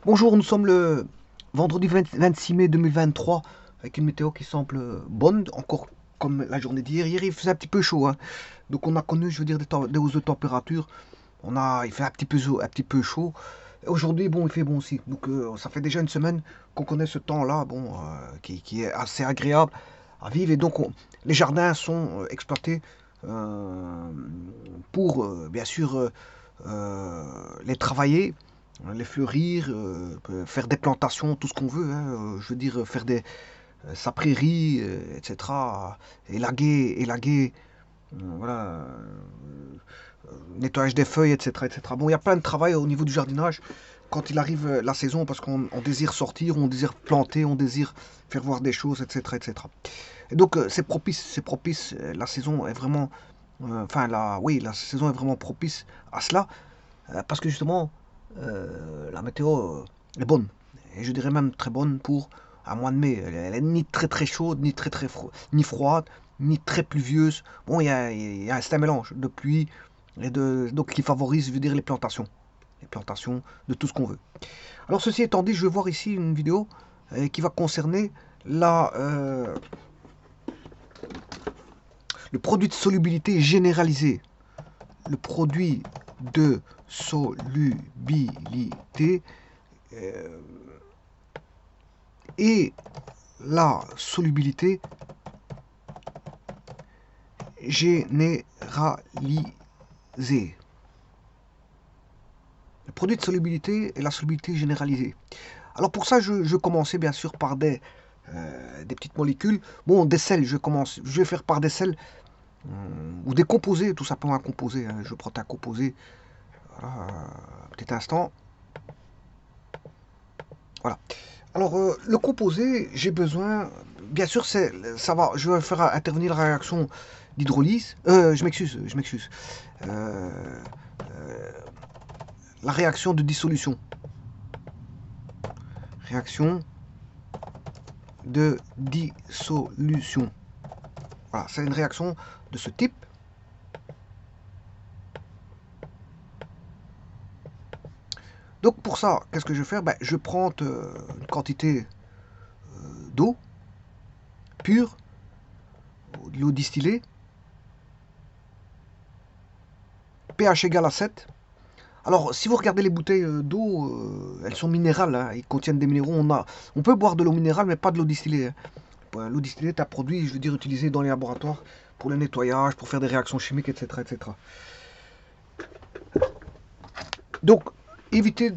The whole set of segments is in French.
Bonjour, nous sommes le vendredi 26 mai 2023 avec une météo qui semble bonne, encore comme la journée d'hier. Hier, il faisait un petit peu chaud, hein. Donc on a connu, je veux dire, des hausses de température. Il fait un petit peu chaud. Aujourd'hui, bon, il fait bon aussi. Donc ça fait déjà une semaine qu'on connaît ce temps-là, bon, qui est assez agréable à vivre. Et donc les jardins sont exploités euh, pour, bien sûr, les travailler, les fleurir, faire des plantations, tout ce qu'on veut, hein, je veux dire, faire sa prairie, etc. Élaguer, voilà, nettoyage des feuilles, etc., etc. Bon, il y a plein de travail au niveau du jardinage quand il arrive la saison parce qu'on désire sortir, on désire planter, on désire faire voir des choses, etc., etc. Et donc c'est propice. La saison est vraiment, oui, la saison est vraiment propice à cela parce que justement la météo est bonne et je dirais même très bonne pour un mois de mai. Elle est ni très très chaude, ni ni froide, ni très pluvieuse. Bon, c'est un mélange de pluie donc qui favorise, je veux dire, les plantations de tout ce qu'on veut. Alors ceci étant dit, je vais voir ici une vidéo qui va concerner la, le produit de solubilité généralisé. Le produit de solubilité et la solubilité généralisée. Le produit de solubilité et la solubilité généralisée. Alors pour ça, je commençais bien sûr par des petites molécules. Bon, des sels, je vais faire par des sels ou des composés, tout simplement un composé, hein. Je prends un composé, voilà, un petit instant. Voilà. Alors le composé, j'ai besoin, bien sûr, je vais faire intervenir la réaction d'hydrolyse. Je m'excuse. Euh, euh, la réaction de dissolution. Réaction de dissolution. Voilà, c'est une réaction de ce type. Donc pour ça, qu'est-ce que je vais faire? Je prends une quantité d'eau pure, de l'eau distillée, pH égal à 7. Alors, si vous regardez les bouteilles d'eau, elles sont minérales, hein, ils contiennent des minéraux. On peut boire de l'eau minérale, mais pas de l'eau distillée, hein. L'eau distillée est un produit, je veux dire, utilisé dans les laboratoires pour le nettoyage, pour faire des réactions chimiques, etc., etc. Donc, évitez.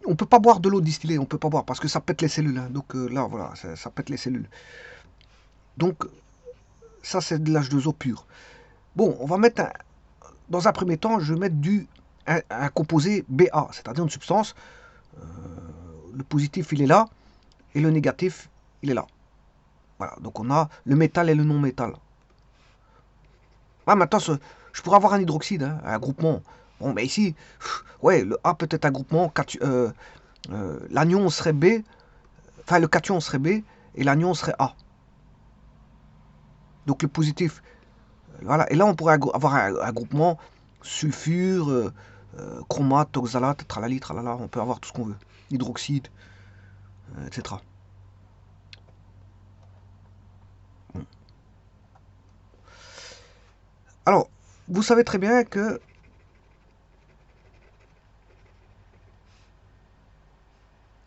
On peut pas boire de l'eau distillée, on peut pas boire parce que ça pète les cellules, hein. Donc là, voilà, ça pète les cellules. Donc, ça, c'est de l'H2O pur. Bon, dans un premier temps, je vais mettre un composé Ba, c'est-à-dire une substance. Le positif, il est là, et le négatif, il est là. Voilà, donc on a le métal et le non-métal. Ah, maintenant, je pourrais avoir un hydroxyde, hein, un groupement. Bon, mais ici, ouais, le A peut être un groupement, l'anion serait B, enfin le cation serait B, et l'anion serait A. Donc le positif, voilà. Et là, on pourrait avoir un groupement sulfure, chromate, oxalate, tralali, tralala, on peut avoir tout ce qu'on veut. Hydroxyde, etc. Bon. Alors, vous savez très bien que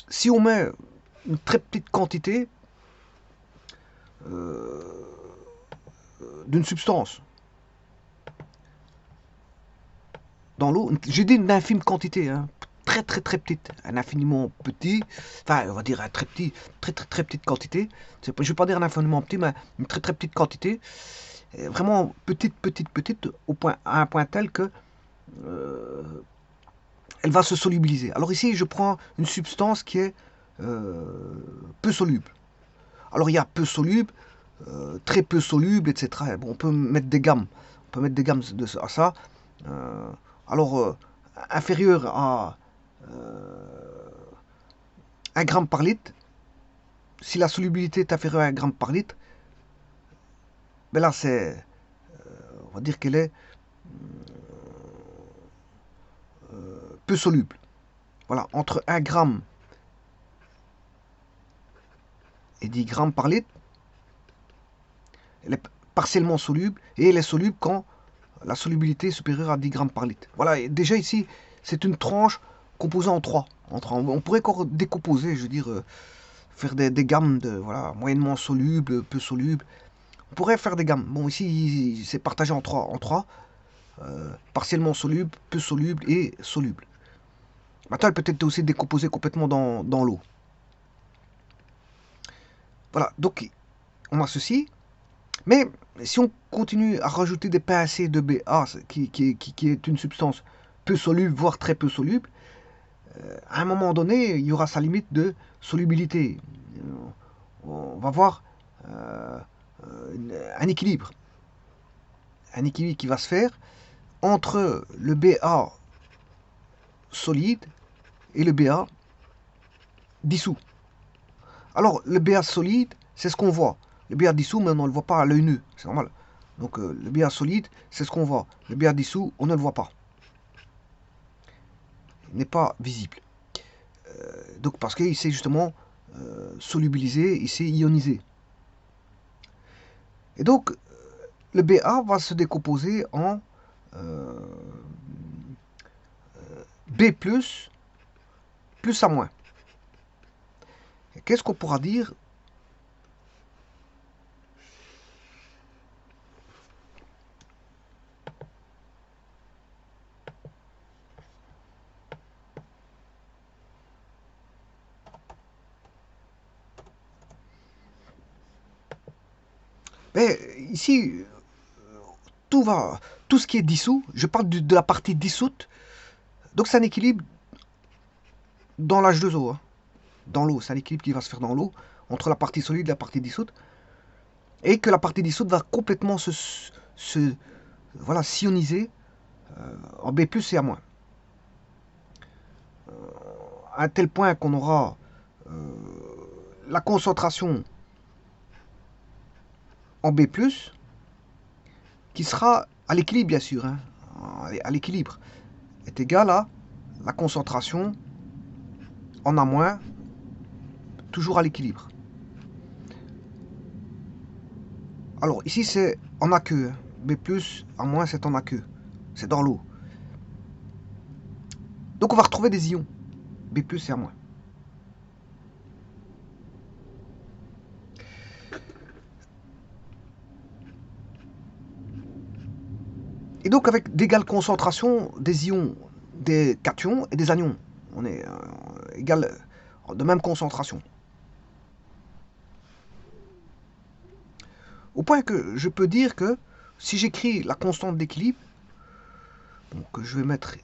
si on met une très petite quantité d'une substance dans l'eau, j'ai dit une infime quantité, hein, très très très petite, un infiniment petit, enfin on va dire un très petit, très très très petite quantité, je ne vais pas dire un infiniment petit, mais une très très petite quantité, vraiment petite petite petite, à un point tel que euh, elle va se solubiliser. Alors ici je prends une substance qui est peu soluble. Alors il y a peu soluble, très peu soluble, etc. Bon, on peut mettre des gammes. On peut mettre des gammes à ça. Euh, alors, inférieur à 1 gramme par litre, si la solubilité est inférieure à 1 gramme par litre, ben là, on va dire qu'elle est peu soluble. voilà, entre 1 gramme et 10 grammes par litre, elle est partiellement soluble et elle est soluble quand la solubilité est supérieure à 10 grammes par litre. Voilà, et déjà ici, c'est une tranche composée en 3. On pourrait encore décomposer, je veux dire, faire des gammes de voilà, moyennement solubles, peu solubles. On pourrait faire des gammes. Bon, ici, c'est partagé en 3. Partiellement soluble, peu soluble et soluble. Maintenant, elle peut être aussi décomposée complètement dans l'eau. Voilà, donc on a ceci. Mais si on continue à rajouter des pincées de BA, qui est une substance peu soluble, voire très peu soluble, à un moment donné, il y aura sa limite de solubilité. On va voir un équilibre. Un équilibre qui va se faire entre le BA solide et le BA dissous. Alors, le BA solide, c'est ce qu'on voit. Le BA dissous, mais on ne le voit pas à l'œil nu. C'est normal. Donc, le BA solide, c'est ce qu'on voit. Le BA dissous, on ne le voit pas. Il n'est pas visible. Donc, parce qu'il s'est justement solubilisé, il s'est ionisé. Et donc, le BA va se décomposer en B+, plus à moins. Qu'est-ce qu'on pourra dire? Mais ici, tout ce qui est dissous, je parle de la partie dissoute, donc c'est un équilibre dans l'H2O, hein, dans l'eau, c'est un équilibre qui va se faire dans l'eau, entre la partie solide et la partie dissoute, et que la partie dissoute va complètement voilà, s'ioniser en B+, et à moins. À un tel point qu'on aura la concentration en B+, qui sera à l'équilibre bien sûr, hein, à l'équilibre, est égale à la concentration en A-, toujours à l'équilibre. Alors ici c'est en aqueux, B+, A-, c'est en aqueux, c'est dans l'eau. Donc on va retrouver des ions, B+, et A-. Et donc avec d'égales concentrations des ions, des cations et des anions. On est égal de même concentration. Au point que je peux dire que si j'écris la constante d'équilibre, que je vais mettre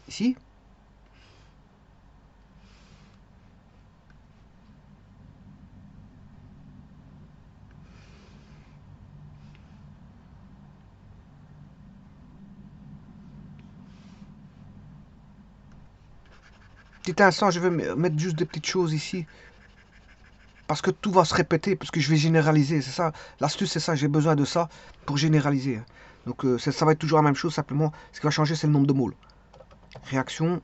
ici, petit instant, je vais mettre juste des petites choses ici. Parce que tout va se répéter, parce que je vais généraliser. C'est ça, l'astuce, c'est ça, j'ai besoin de ça pour généraliser. Donc ça va être toujours la même chose, simplement, ce qui va changer, c'est le nombre de moles. Réaction.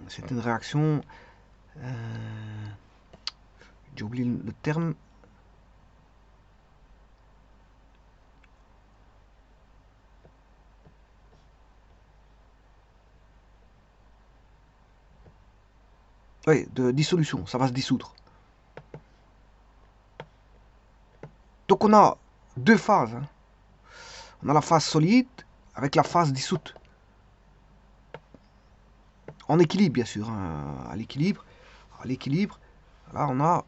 C'est une réaction. J'ai oublié le terme. Oui, de dissolution, ça va se dissoudre. Donc on a deux phases. Hein. On a la phase solide avec la phase dissoute. En équilibre, bien sûr. Hein, à l'équilibre. À l'équilibre, là on a...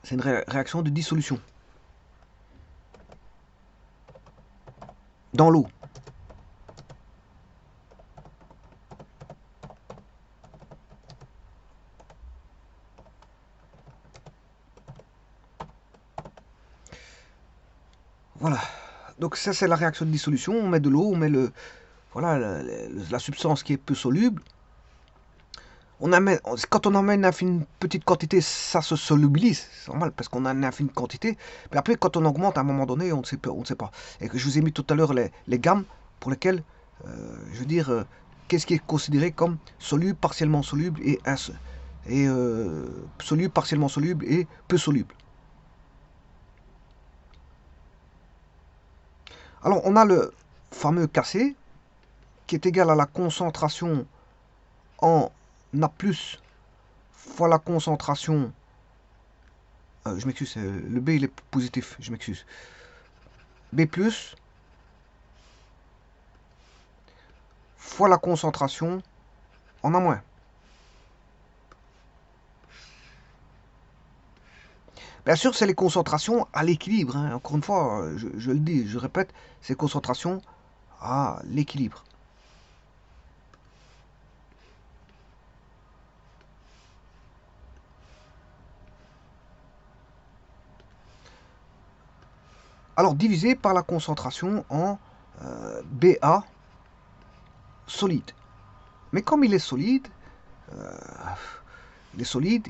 C'est une réaction de dissolution. Dans l'eau. Voilà. Donc ça c'est la réaction de dissolution. On met de l'eau, on met voilà, la substance qui est peu soluble. Quand on amène une petite quantité, ça se solubilise. C'est normal parce qu'on a une infime quantité. Mais après, quand on augmente à un moment donné, on ne sait pas. Et que je vous ai mis tout à l'heure les gammes. pour lesquels, je veux dire, qu'est-ce qui est considéré comme soluble, partiellement soluble et soluble, partiellement soluble et peu soluble. Alors, on a le fameux Kc qui est égal à la concentration en A plus fois la concentration. Je m'excuse, le B il est positif, je m'excuse. B plus fois la concentration en A moins. Bien sûr, c'est les concentrations à l'équilibre. Hein. Encore une fois, je le dis, je répète, c'est concentrations à l'équilibre. Alors, divisé par la concentration en BA solide. Mais comme il est solide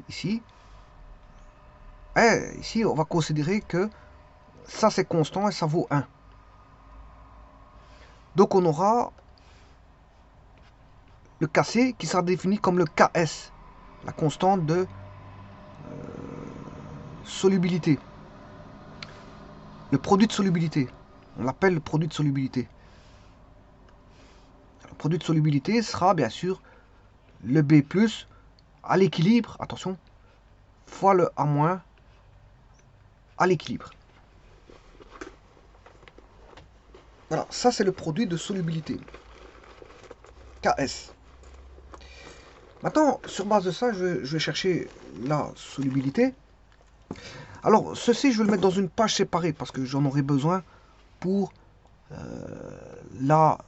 ici, ici, on va considérer que ça c'est constant et ça vaut 1. Donc on aura le Kc qui sera défini comme le Ks, la constante de solubilité. Le produit de solubilité. On l'appelle le produit de solubilité. Le produit de solubilité sera bien sûr le B plus à l'équilibre, attention, fois le A- à l'équilibre. Voilà, ça c'est le produit de solubilité. Ks. Maintenant, sur base de ça, je vais chercher la solubilité. Alors, ceci, je vais le mettre dans une page séparée parce que j'en aurai besoin pour la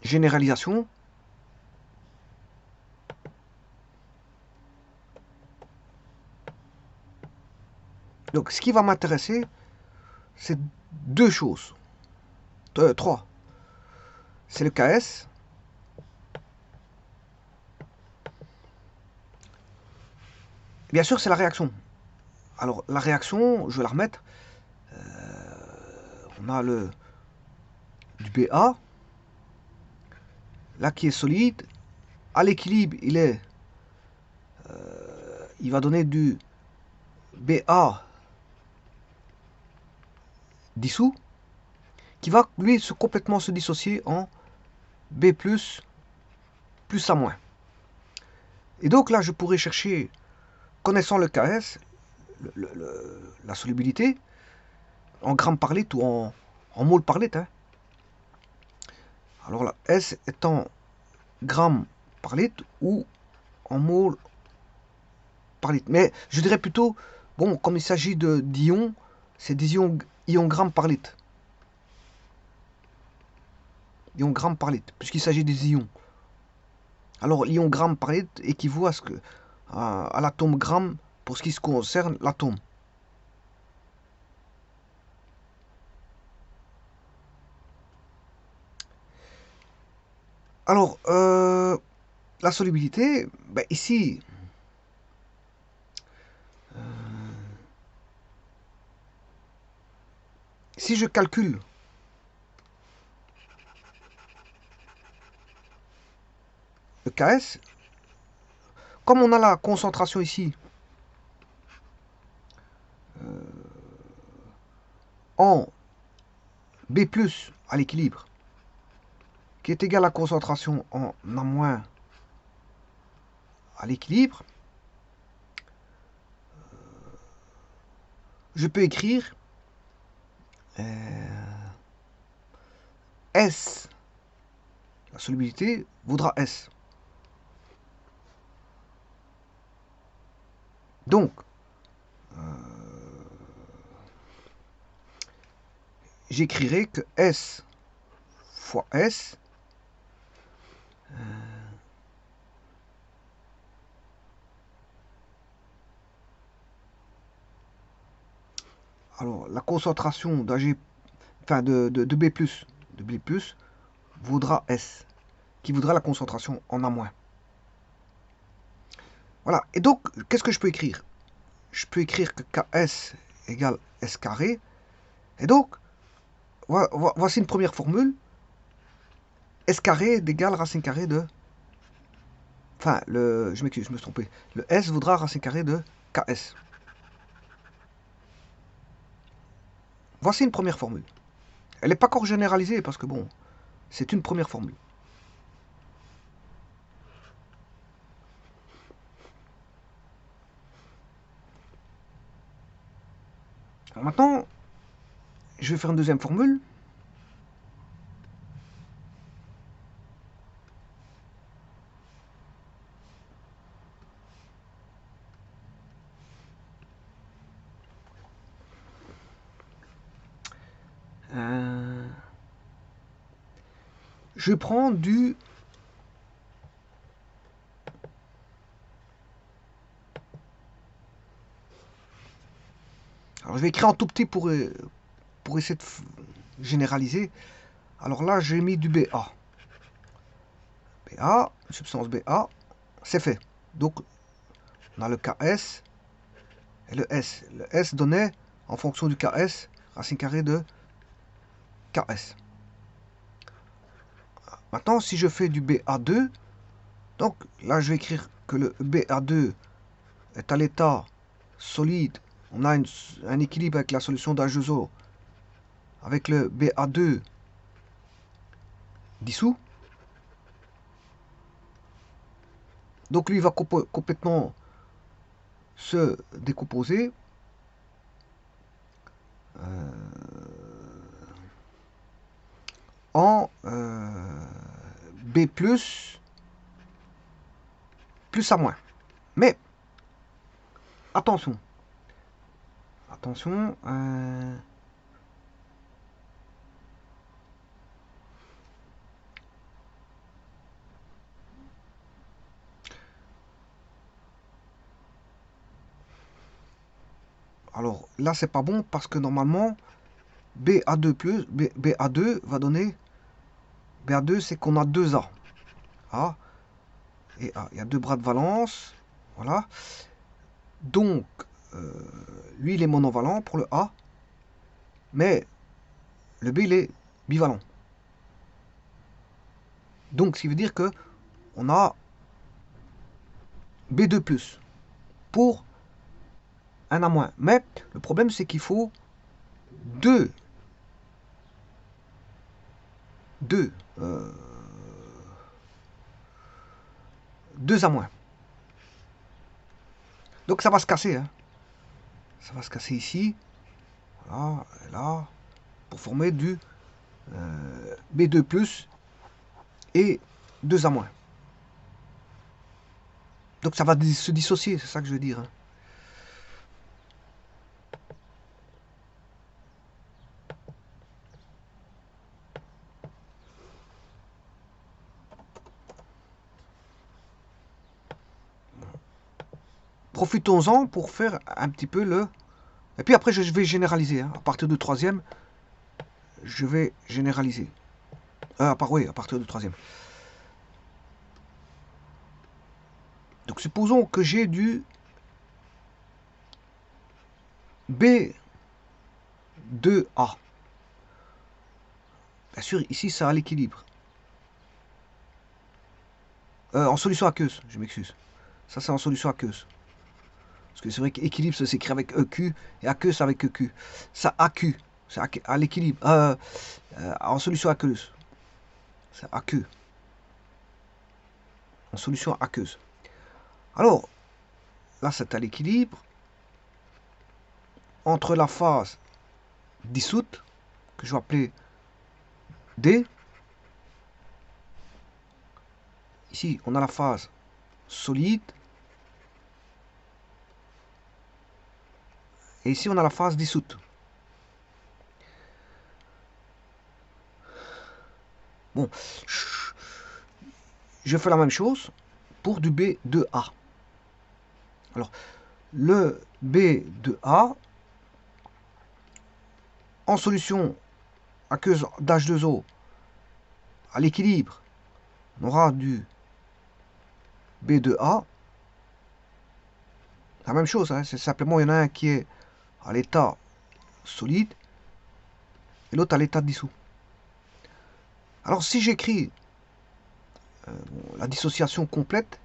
généralisation. Donc, ce qui va m'intéresser, c'est deux choses. Trois. C'est le Ks. Bien sûr, c'est la réaction. Alors, la réaction, je vais la remettre. On a le du BA, là qui est solide. À l'équilibre, il va donner du BA dissous, qui va lui complètement se dissocier en B plus A-. Et donc là, je pourrais chercher, connaissant le Ks, la solubilité, en grammes par litre ou en moles par litre. Hein. Alors là, S étant grammes par litre ou en moles par litre. Mais je dirais plutôt, bon, comme il s'agit d'ions, c'est des ions grammes par litre. Ions grammes par litre, puisqu'il s'agit des ions. Alors, l'ion gramme par litre équivaut à l'atome gramme pour ce qui se concerne l'atome. Alors, la solubilité, ben ici, si je calcule le Ks, comme on a la concentration ici en B plus à l'équilibre, qui est égal à la concentration en A- à l'équilibre, je peux écrire S, la solubilité vaudra S. Donc, j'écrirai que S fois S alors la concentration d'Ag, enfin de B+, vaudra S, qui vaudra la concentration en A-. Voilà, et donc, qu'est-ce que je peux écrire? Je peux écrire que Ks égale S carré. Et donc, voici une première formule. S carré est égal à racine carrée de... Enfin, je m'excuse, je me suis trompé. Le S vaudra racine carrée de KS. Voici une première formule. Elle n'est pas encore généralisée parce que bon, c'est une première formule. Alors maintenant, je vais faire une deuxième formule. Je prends du... Alors je vais écrire en tout petit pour essayer de généraliser. Alors là, j'ai mis du BA. BA, substance BA, c'est fait. Donc, on a le KS et le S. Le S donnait, en fonction du KS, racine carrée de KS. Maintenant, si je fais du BA2, donc là, je vais écrire que le BA2 est à l'état solide. On a un équilibre avec la solution d'H2O, avec le BA2 dissous. Donc lui va complètement se décomposer en B plus A moins. Mais attention, attention. Alors là, c'est pas bon parce que normalement, BA2 va donner... BA2, c'est qu'on a deux A. A et A. Il y a deux bras de valence. Voilà. Donc, lui, il est monovalent pour le A. Mais le B, il est bivalent. Donc, ce qui veut dire que on a B2+, pour un A-. Mais le problème, c'est qu'il faut deux A-. Donc ça va se casser. Hein. Ça va se casser ici. Voilà, et là. Pour former du B2+, et 2 A-. Donc ça va se dissocier, c'est ça que je veux dire. Hein. Profitons-en pour faire un petit peu le... Et puis après, je vais généraliser. Hein. À partir du troisième, je vais généraliser. Oui, à partir du troisième. Donc supposons que j'ai du B2A. Bien sûr, ici, ça a l'équilibre. En solution aqueuse, je m'excuse. Ça, c'est en solution aqueuse. Parce que c'est vrai qu'équilibre, ça s'écrit avec EQ, et aqueuse avec EQ. Ça AQ, c'est à l'équilibre. En solution aqueuse. C'est aqueux. En solution aqueuse. Alors, là, c'est à l'équilibre entre la phase dissoute, que je vais appeler D. Ici, on a la phase solide. Et ici, on a la phase dissoute. Bon, je fais la même chose pour du B2A. Alors, le B2A, en solution aqueuse d'H2O, à l'équilibre, on aura du B2A. La même chose, hein, c'est simplement, il y en a un qui est à l'état solide et l'autre à l'état dissous. Alors si j'écris la dissociation complète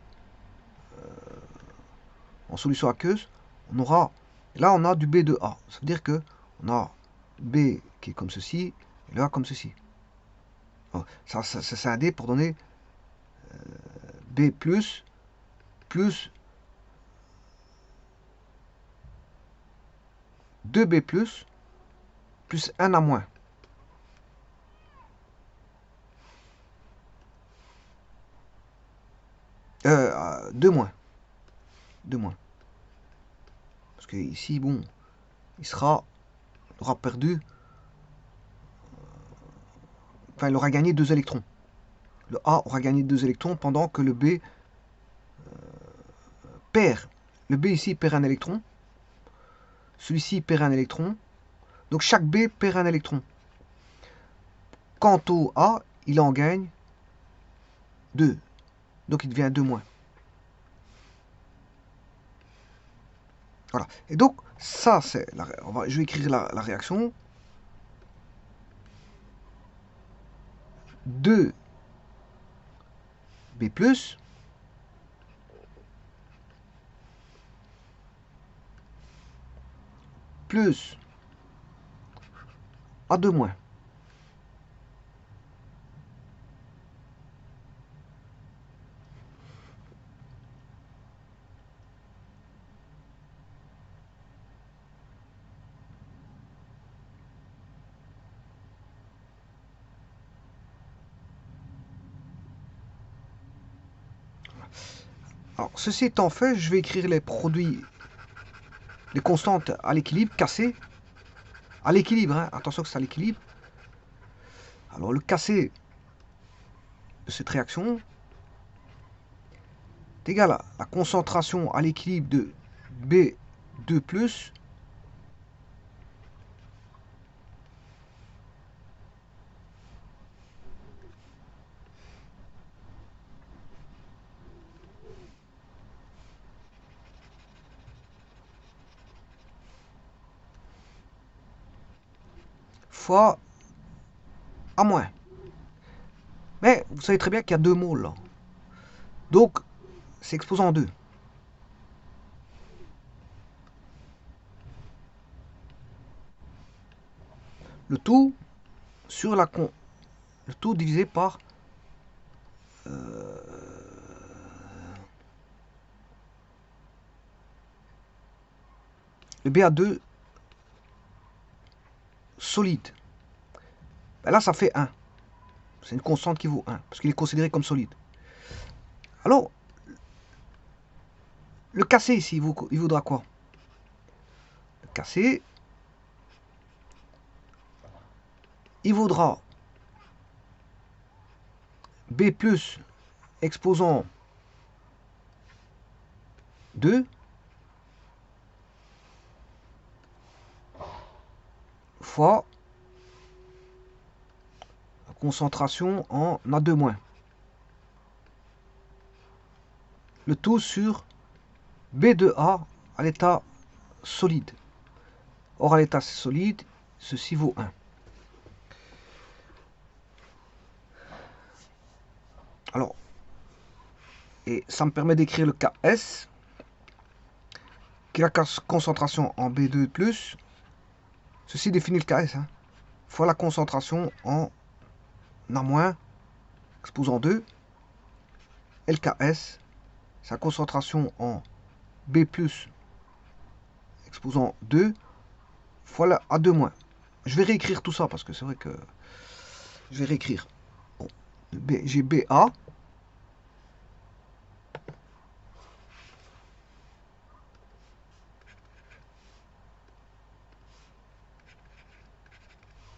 en solution aqueuse, on aura, là on a du B de A. Ça veut dire que on a B qui est comme ceci et le A comme ceci. Ça c'est un D pour donner B plus 2B plus 1 à moins. Euh, 2 moins. 2 moins. Parce que ici, bon, il aura perdu, enfin, il aura gagné 2 électrons. Le A aura gagné 2 électrons pendant que le B perd. Le B ici perd un électron. Celui-ci perd un électron. Donc chaque B perd un électron. Quant au A, il en gagne 2. Donc il devient 2 moins. Voilà. Et donc, ça, c'est je vais écrire la réaction. 2 B plus A2 moins. Alors, ceci étant fait, je vais écrire les produits, les constantes à l'équilibre, cassées. À l'équilibre, hein. Attention que c'est à l'équilibre. Alors, le cassé de cette réaction est égal à la concentration à l'équilibre de B2+, fois A-. Mais vous savez très bien qu'il y a 2 moles là. Donc, c'est exposant 2. Le tout sur le tout divisé par le BA2 solide. Ben là, ça fait 1. C'est une constante qui vaut 1, parce qu'il est considéré comme solide. Alors, le cassé ici, il vaudra quoi? Le cassé, il vaudra B plus exposant 2 fois la concentration en A2-. Le tout sur B de A à l'état solide. Or, à l'état solide, ceci vaut 1. Alors, et ça me permet d'écrire le KS, qui est la concentration en B2+. Ceci définit le KS, hein, fois la concentration en A-, exposant 2. Et le KS, sa concentration en B+, exposant 2, fois la A2-. Je vais réécrire tout ça, parce que c'est vrai que je vais réécrire. Bon, j'ai BA.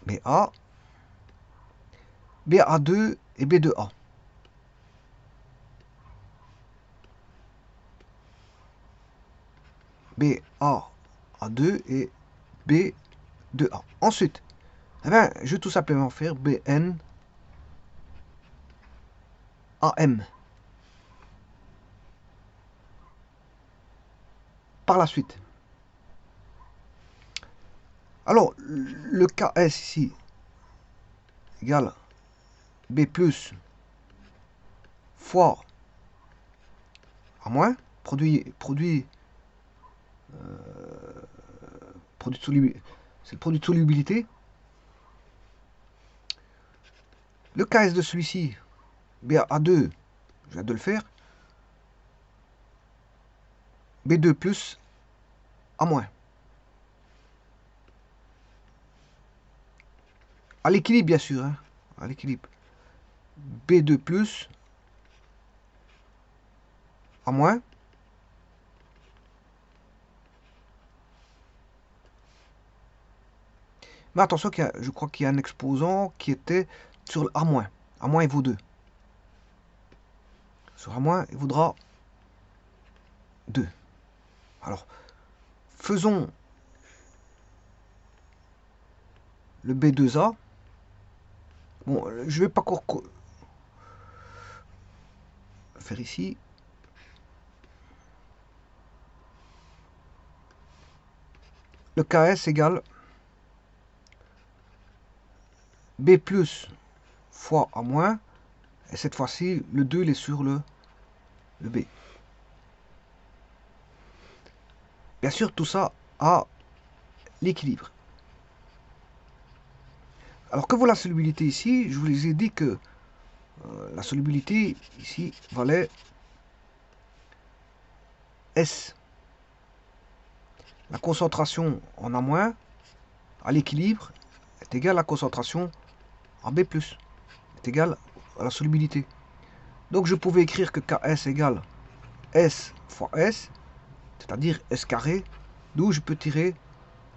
BA, BA2 et B2A. BA2 et B2A. Ensuite, eh ben, je vais tout simplement faire BN AM. Par la suite. Alors, le KS ici égale B plus fois A moins, produit de solubilité, c'est le produit de solubilité. Le KS de celui-ci, BA2, je viens de le faire, B2 plus A moins. À l'équilibre, bien sûr, hein, à l'équilibre. B2 plus A moins. Mais attention, je crois qu'il y a un exposant qui était sur le A moins. A moins, il vaut 2. Sur A moins, il vaudra 2. Alors, faisons le B2A. Bon, je ne vais pas encore faire ici. Le KS égale B plus fois A moins. Et cette fois-ci, le 2, il est sur le B. Bien sûr, tout ça a l'équilibre. Alors que vaut la solubilité ici? Je vous ai dit que la solubilité ici valait S. La concentration en A- à l'équilibre est égale à la concentration en B+, est égale à la solubilité. Donc je pouvais écrire que Ks égale S fois S, c'est-à-dire S carré, d'où je peux tirer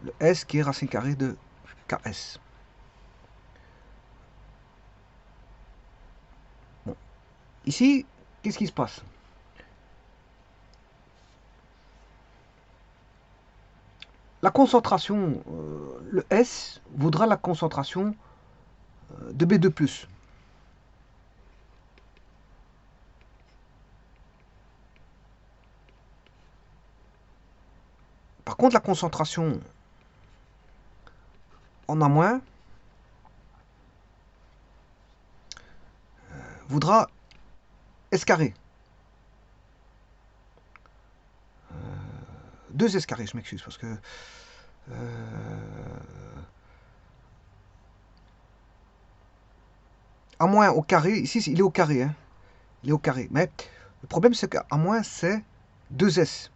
le S qui est racine carrée de Ks. Bon. Ici, qu'est-ce qui se passe? La concentration, le S vaudra la concentration de B2+. Par contre, la concentration en A- vaudra S carré. 2 S carré, je m'excuse, parce que... A- au carré, ici il est au carré, hein. Il est au carré. Mais le problème c'est qu'A- c'est 2S.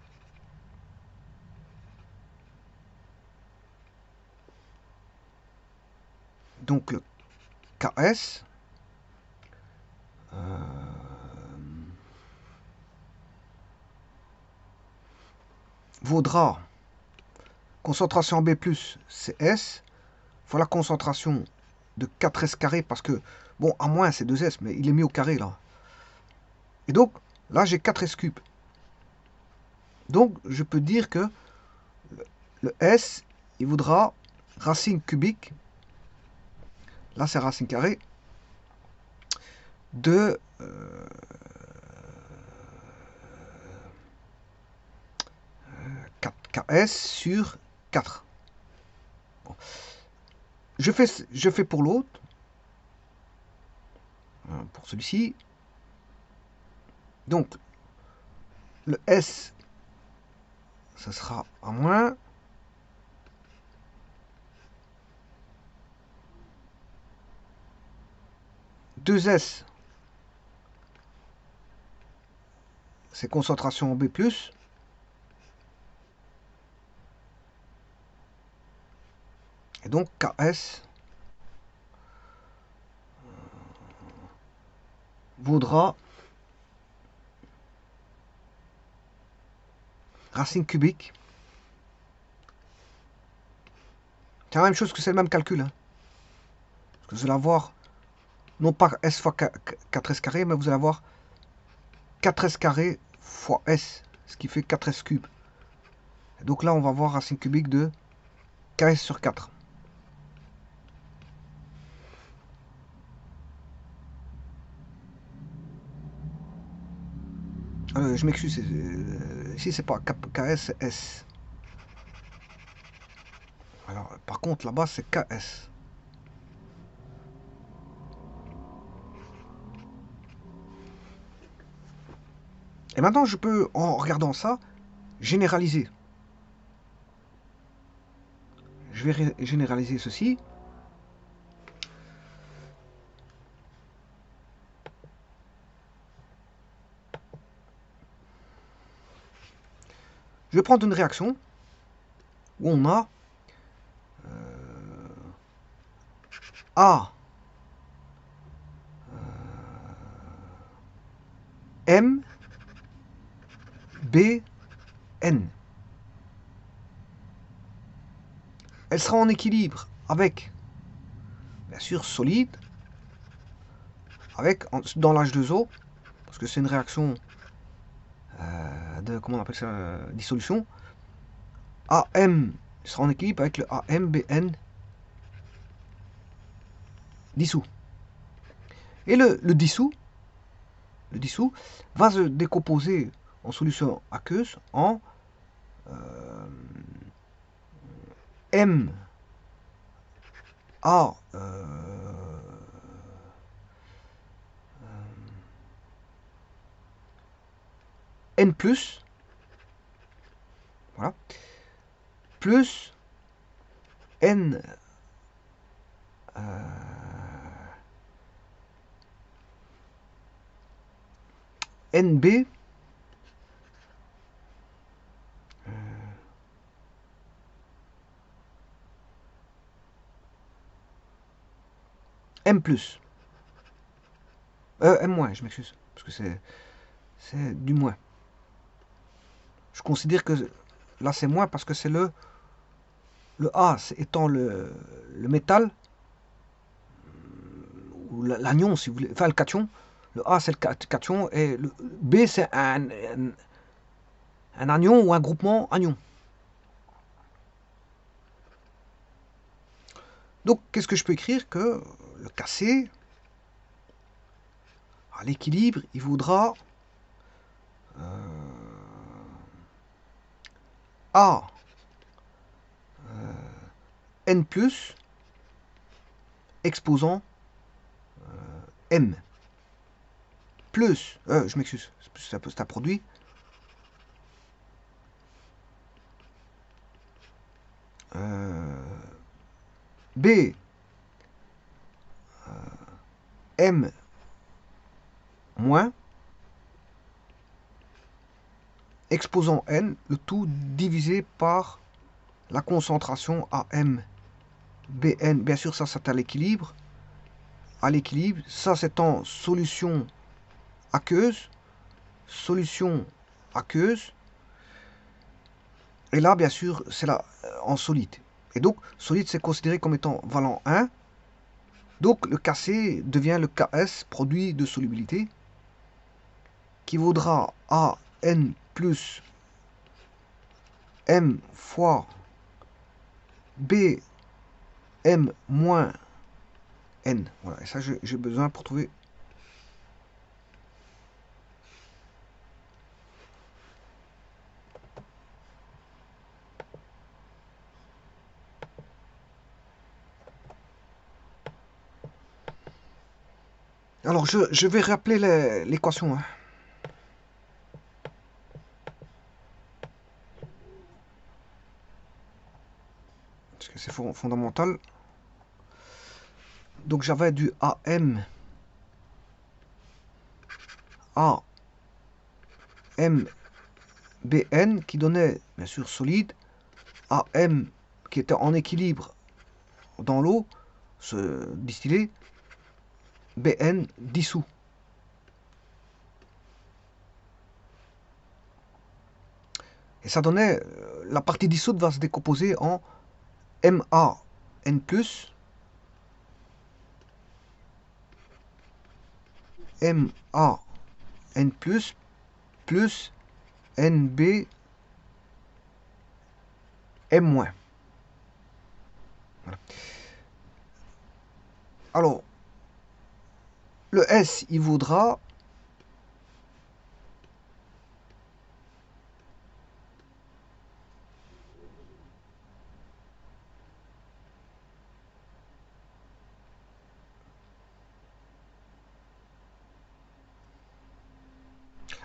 Donc le KS vaudra concentration en B+, c'est S, fois la concentration de 4S carré, parce que, bon, A- c'est 2S, mais il est mis au carré là. Et donc, là j'ai 4S cube. Donc, je peux dire que le S, il vaudra racine cubique, là c'est racine carrée, de 4KS sur 4. Bon. Je fais pour l'autre, pour celui-ci. Donc, le S, ça sera à moins. Deux S, c'est concentration en B+. Et donc, KS vaudra racine cubique. C'est la même chose que c'est le même calcul. Hein. Parce que vous allez avoir, non pas S fois 4S carré, mais vous allez avoir 4S carré fois S, ce qui fait 4S cube. Et donc là, on va avoir racine cubique de KS sur 4. Je m'excuse, ici c'est pas KS, c'est S. Alors, Par contre, là-bas, c'est KS. Et maintenant, je peux, en regardant ça, généraliser. Je vais généraliser ceci. Je vais prendre une réaction où on a A, M, B, N. Elle sera en équilibre avec, bien sûr, solide, avec, dans l'H2O, parce que c'est une réaction de, comment on appelle ça, dissolution. AM sera en équilibre avec le AMBN dissous. Et le dissous va se décomposer en solution aqueuse en M A N plus, voilà, plus N NB M plus. M moins, je m'excuse, parce que c'est du moins. Je considère que là c'est moins parce que c'est le A étant le métal, ou l'anion si vous voulez, enfin le cation. Le A c'est le cation et le B c'est un anion ou un groupement anion. Donc qu'est-ce que je peux écrire? Que le Kc, à l'équilibre, il vaudra A N plus exposant M plus, je m'excuse, c'est un produit, B M moins exposant N, le tout divisé par la concentration AM BN. Bien sûr, ça c'est à l'équilibre. À l'équilibre, ça c'est en solution aqueuse. Solution aqueuse. Et là, bien sûr, c'est là en solide. Et donc, solide, c'est considéré comme étant valent 1. Donc, le Kc devient le Ks, produit de solubilité, qui vaudra AN plus M fois BM moins N. Voilà, et ça, j'ai besoin pour trouver. Alors, je vais rappeler l'équation. Hein. Parce que c'est fondamental. Donc, j'avais du AM A M BN qui donnait, bien sûr, solide. AM qui était en équilibre dans l'eau, ce distillé. BN dissous. Et ça donnait, la partie dissoute va se décomposer en MAN+, MAN+, plus NB M-. Voilà. Alors, le S, il vaudra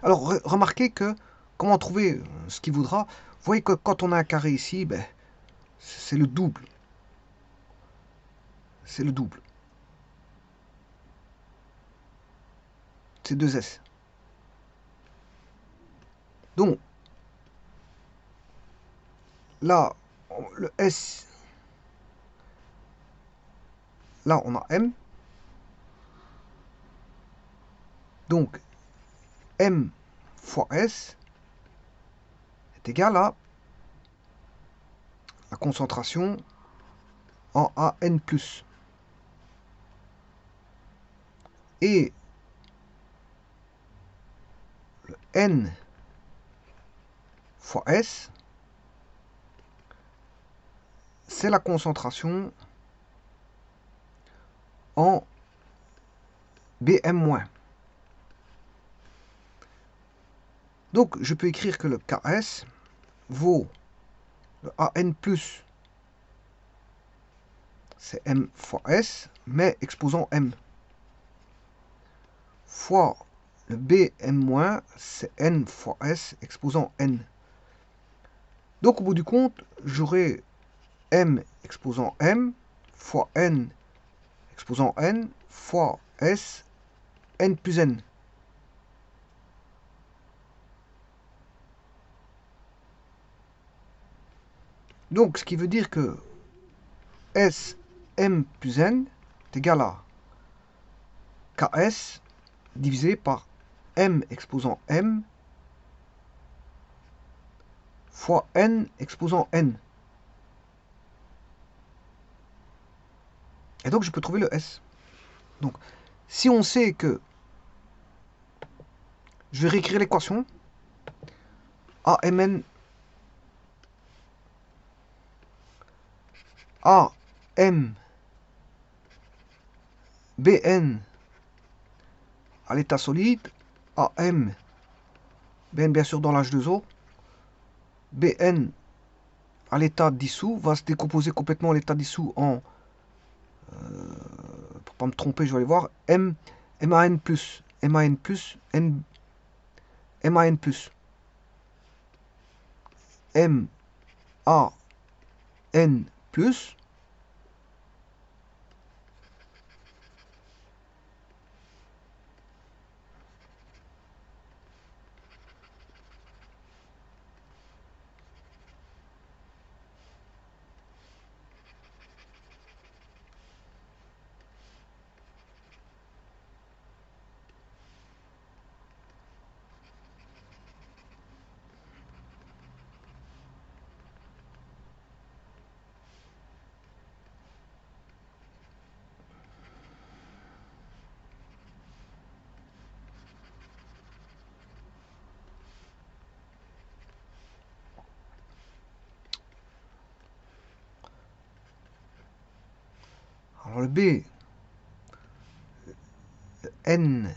Alors, remarquez que, comment trouver ce qui voudra, vous voyez que quand on a un carré ici, ben, c'est le double. C'est le double. C'est 2S. Donc, là, le S, là, on a M. Donc, M fois S est égal à la concentration en AN+. Et le N fois S, c'est la concentration en Bm-. Donc, je peux écrire que le Ks vaut le AN+, c'est M fois S, mais exposant M, fois le Bm-, c'est N fois S, exposant N. Donc, au bout du compte, j'aurai M exposant M, fois N exposant N, fois S, N plus N. Donc, ce qui veut dire que S, M plus N est égal à Ks divisé par M exposant M fois N exposant N. Et donc, je peux trouver le S. Donc, si on sait que... Je vais réécrire l'équation. AMN... AM... BN à l'état solide. AM... BN bien sûr dans l'H2O. BN à l'état dissous va se décomposer complètement à l'état dissous en... pour pas me tromper, je vais aller voir. MAN+, MAN+, N, MAN+, MAN+, alors le B, le N,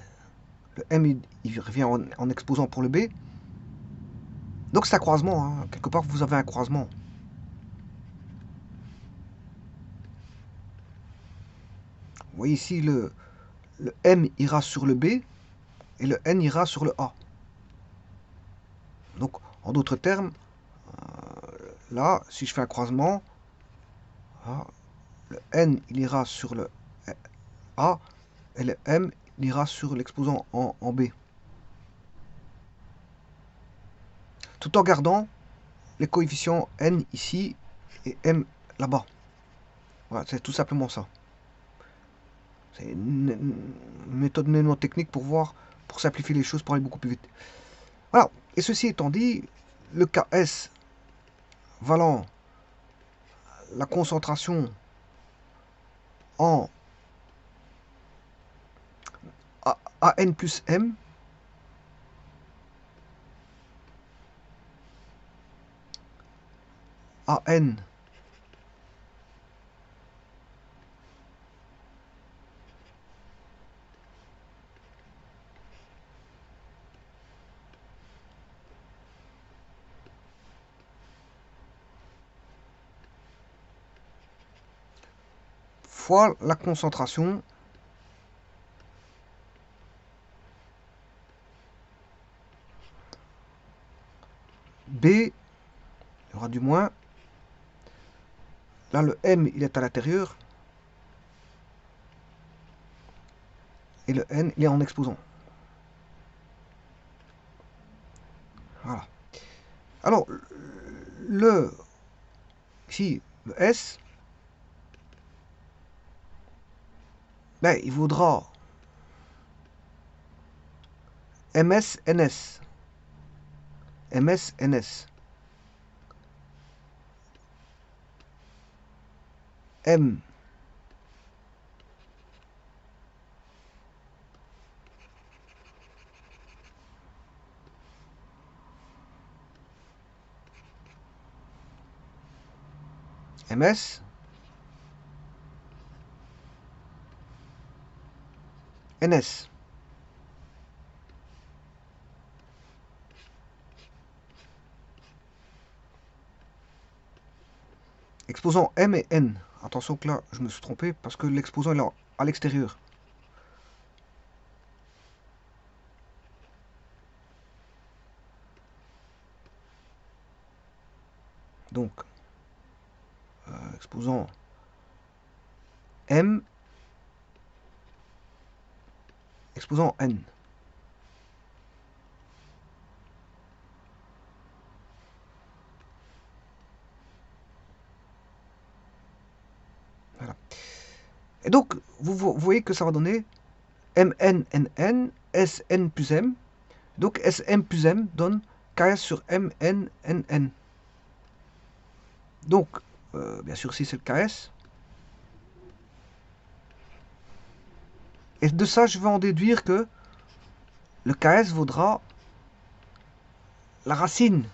le M, il revient en exposant pour le B. Donc c'est un croisement, hein. Quelque part vous avez un croisement. Vous voyez ici le M ira sur le B et le N ira sur le A. Donc en d'autres termes, là, si je fais un croisement, là, le N il ira sur le A et le M il ira sur l'exposant en B. Tout en gardant les coefficients N ici et M là-bas. Voilà, c'est tout simplement ça. C'est une méthode mnémotechnique pour voir, pour simplifier les choses, pour aller beaucoup plus vite. Voilà. Et ceci étant dit, le Ks valant la concentration en AN plus M AN fois la concentration du moins. Là, le M, il est à l'intérieur. Et le N, il est en exposant. Voilà. Alors, ici, le S, ben, il vaudra MS, NS. MS, NS. M. MS. NS. Exposant M et N. Attention que là, je me suis trompé parce que l'exposant est à l'extérieur. Donc, exposant M, exposant N. Voilà. Et donc, vous voyez que ça va donner MN, NN, SN plus M. Donc, SM plus M donne KS sur MN, NN. Donc, bien sûr, si c'est le KS. Et de ça, je vais en déduire que le KS vaudra la racine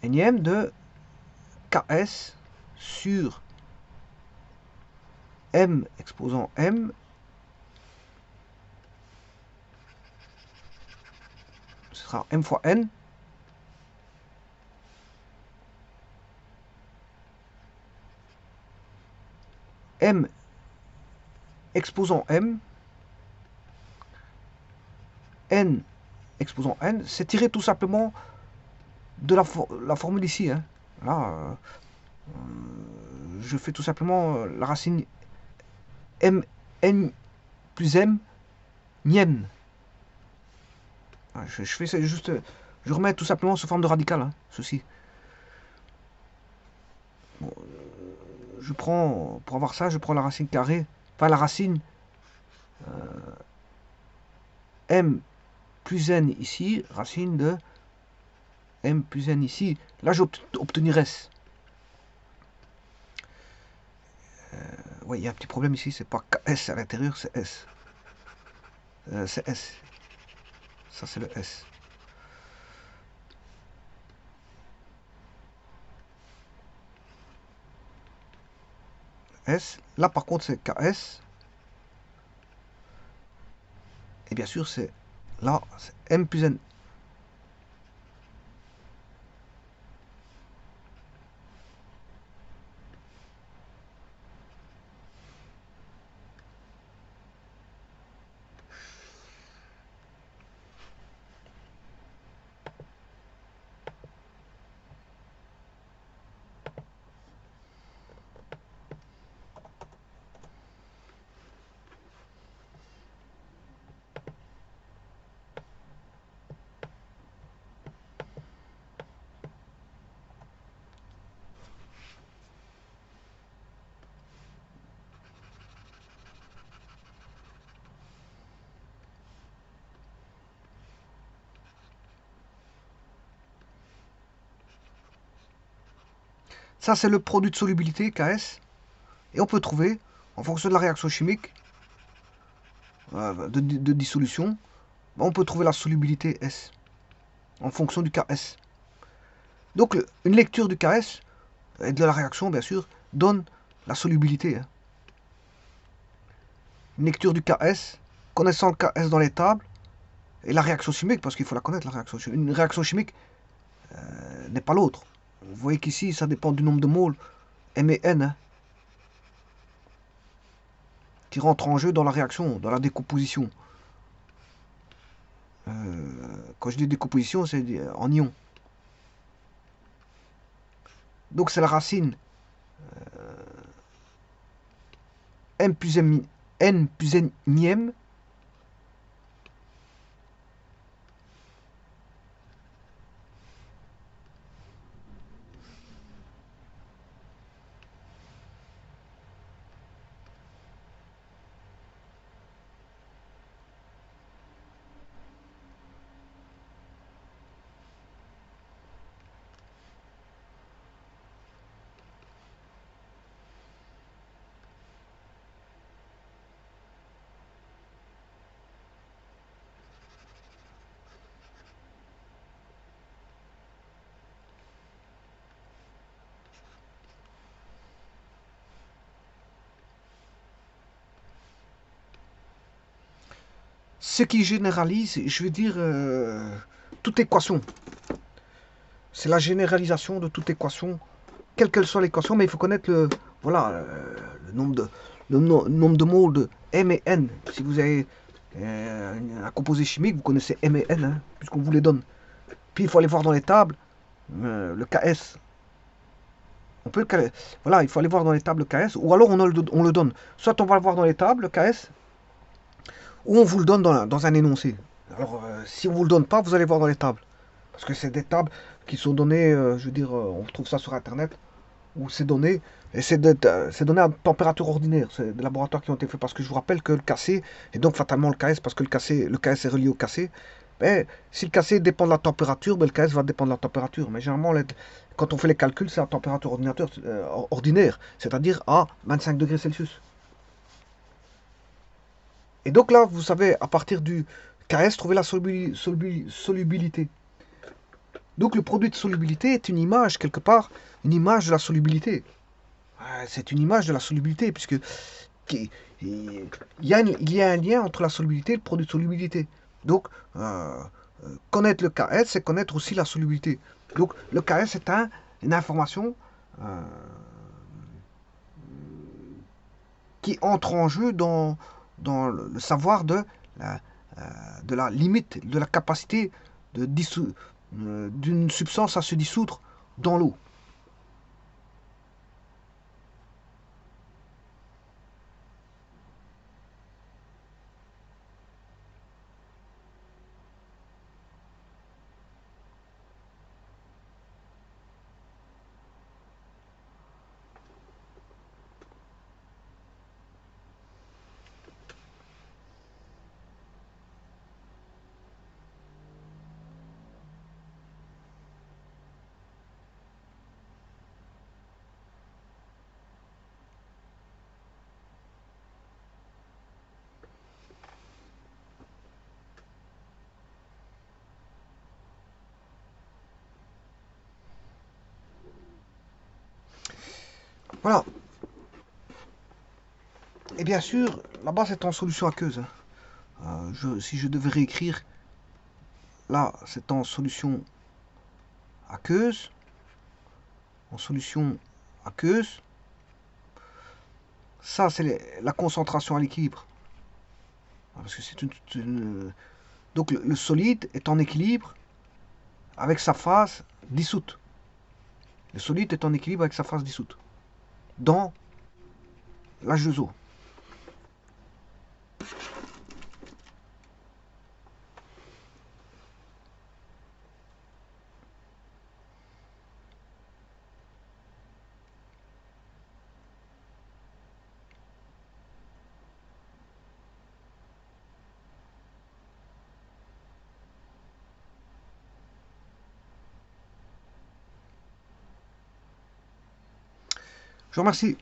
énième de KS sur M exposant M. Ce sera M fois N. M exposant M. N exposant N. C'est tiré tout simplement de la formule ici. Hein. Là, je fais tout simplement la racine M, N plus M, nienne. Je fais ça juste. Je remets tout simplement sous forme de radical, hein, ceci. Bon, je prends, pour avoir ça, je prends la racine carrée, enfin la racine M plus N ici, racine de M plus N ici. Là, je vais obtenir S. Oui, il y a un petit problème ici, c'est pas S à l'intérieur, c'est S. C'est S. Ça, c'est le S. S. Là, par contre, c'est KS. Et bien sûr, c'est là, c'est M plus N. Ça, c'est le produit de solubilité, KS. Et on peut trouver, en fonction de la réaction chimique, de dissolution, on peut trouver la solubilité S, en fonction du KS. Donc, une lecture du KS, et de la réaction, bien sûr, donne la solubilité. Hein. Une lecture du KS, connaissant le KS dans les tables, et la réaction chimique, parce qu'il faut la connaître, la réaction chimique. Une réaction chimique n'est pas l'autre. Vous voyez qu'ici, ça dépend du nombre de moles, M et N, hein, qui rentrent en jeu dans la réaction, dans la décomposition. Quand je dis décomposition, c'est en ion. Donc c'est la racine n plus n ce qui généralise, je veux dire, toute équation. C'est la généralisation de toute équation, quelle qu'elle soit l'équation, mais il faut connaître voilà, le nombre nombre de moles de M et N. Si vous avez un composé chimique, vous connaissez M et N, hein, puisqu'on vous les donne. Puis il faut aller voir dans les tables le KS. On peut voilà, il faut aller voir dans les tables le KS, ou alors on le donne. Soit on va le voir dans les tables, le KS, ou on vous le donne dans un énoncé. Alors, si on vous le donne pas, vous allez voir dans les tables. Parce que c'est des tables qui sont données, je veux dire, on trouve ça sur Internet, où c'est donné, et c'est donné à température ordinaire. C'est des laboratoires qui ont été faits, parce que je vous rappelle que le KC, et donc fatalement le KS, parce que le KS est relié au KC, ben, si le KC dépend de la température, ben, le KS va dépendre de la température. Mais généralement, quand on fait les calculs, c'est à température ordinaire, c'est-à-dire à 25 degrés Celsius. Et donc là, vous savez, à partir du KS, trouver la solubilité. Donc le produit de solubilité est une image, quelque part, une image de la solubilité. C'est une image de la solubilité, puisque il y a un lien entre la solubilité et le produit de solubilité. Donc, connaître le KS, c'est connaître aussi la solubilité. Donc, le KS est une information euh, qui entre en jeu dans le savoir de la limite, de la capacité d'une substance à se dissoudre dans l'eau. Voilà. Et bien sûr, là-bas c'est en solution aqueuse, hein. Si je devais réécrire, là c'est en solution aqueuse, en solution aqueuse. Ça c'est la concentration à l'équilibre. Parce que c'est donc le solide est en équilibre avec sa phase dissoute. Le solide est en équilibre avec sa phase dissoute dans l'H2O. Je vous remercie.